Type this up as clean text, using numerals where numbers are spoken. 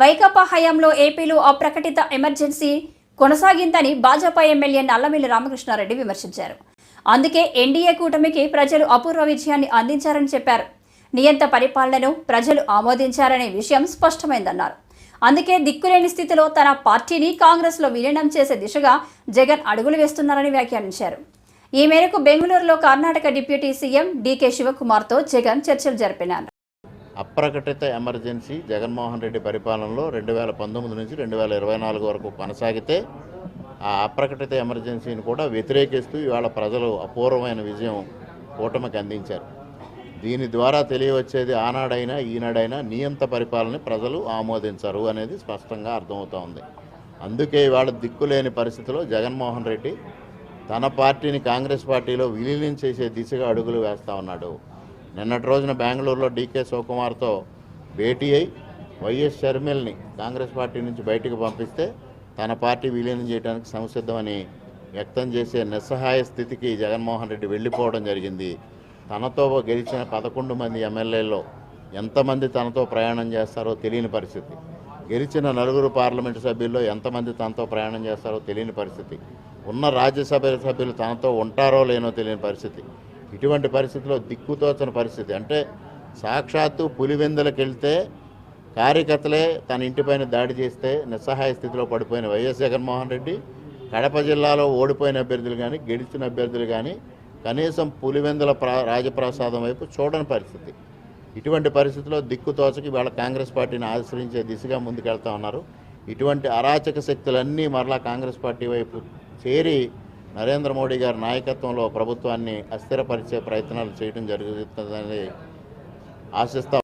వైకాపా హయాంలో ఏపీలో అప్రకటిత emergency కొనసాగిందని Bhajapa MLA Nallamilli Ramakrishna Reddy విమర్శించారు. అందుకే ఎన్డీఏ కూటమికి ప్రజలు అపూర్వ విజయాన్ని అందించారని చెప్పారు. నియంత పరిపాలనను ప్రజలు ఆమోదించారనే విషయం స్పష్టమైందన్నారు. అందుకే దిక్కులేని స్థితిలో తన పార్టీని కాంగ్రెస్లో విలీనం చేసే దిశగా జగన్ అడుగులు వేస్తున్నారని వ్యాఖ్యానించారు. ఈ మేరకు బెంగళూరులో కర్ణాటక డిప్యూటీ సీఎం డీకే శివకుమార్తో జగన్ చర్చలు జరిపినారు. అప్రకటిత ఎమర్జెన్సీ జగన్మోహన్ రెడ్డి పరిపాలనలో 2019 నుంచి 2024 వరకు కొనసాగితే ఆ అప్రకటిత ఎమర్జెన్సీని కూడా వ్యతిరేకిస్తూ ఇవాళ ప్రజలు అపూర్వమైన విజయం కూటమికి అందించారు. దీని ద్వారా తెలియవచ్చేది ఆనాడైనా ఈనాడైనా నియంత పరిపాలన ప్రజలు ఆమోదించరు అనేది స్పష్టంగా అర్థమవుతూ ఉంది. అందుకే ఇవాళ దిక్కులేని పరిస్థితిలో జగన్మోహన్ రెడ్డి తన పార్టీని కాంగ్రెస్ పార్టీలో విలీనం చేసే దిశగా అడుగులు వేస్తూ ఉన్నాడు. నిన్నటి రోజున బెంగళూరులో డీకే శివకుమార్తో భేటీ అయి వైఎస్ షర్మిల్ని కాంగ్రెస్ పార్టీ నుంచి బయటకు పంపిస్తే తన పార్టీ విలీనం చేయడానికి సంసిద్ధమని వ్యక్తం చేసే నిస్సహాయ స్థితికి జగన్మోహన్ రెడ్డి వెళ్ళిపోవడం జరిగింది. తనతో గెలిచిన 11 మంది ఎమ్మెల్యేల్లో ఎంతమంది తనతో ప్రయాణం చేస్తారో తెలియని పరిస్థితి, గెలిచిన 4 పార్లమెంటు సభ్యుల్లో ఎంతమంది తనతో ప్రయాణం చేస్తారో తెలియని పరిస్థితి, ఉన్న రాజ్యసభ సభ్యులు తనతో ఉంటారో లేనో తెలియని పరిస్థితి. ఇటువంటి పరిస్థితిలో దిక్కుతోచని పరిస్థితి. అంటే సాక్షాత్తు పులివెందులకు వెళ్తే కార్యకర్తలే తన ఇంటిపైన దాడి చేస్తే నిస్సహాయ స్థితిలో పడిపోయిన వైఎస్ జగన్మోహన్ రెడ్డి కడప జిల్లాలో ఓడిపోయిన అభ్యర్థులు కానీ గెలిచిన అభ్యర్థులు కానీ కనీసం పులివెందుల రాజప్రసాదం వైపు చూడని పరిస్థితి. ఇటువంటి పరిస్థితిలో దిక్కుతోచకి వాళ్ళ కాంగ్రెస్ పార్టీని ఆశ్రయించే దిశగా ముందుకెళ్తా ఉన్నారు. ఇటువంటి అరాచక శక్తులన్నీ మరలా కాంగ్రెస్ పార్టీ వైపు చేరి నరేంద్ర మోడీ గారి నాయకత్వంలో ప్రభుత్వాన్ని అస్థిరపరిచే ప్రయత్నాలు చేయడం జరుగుతుందని ఆశిస్తాం.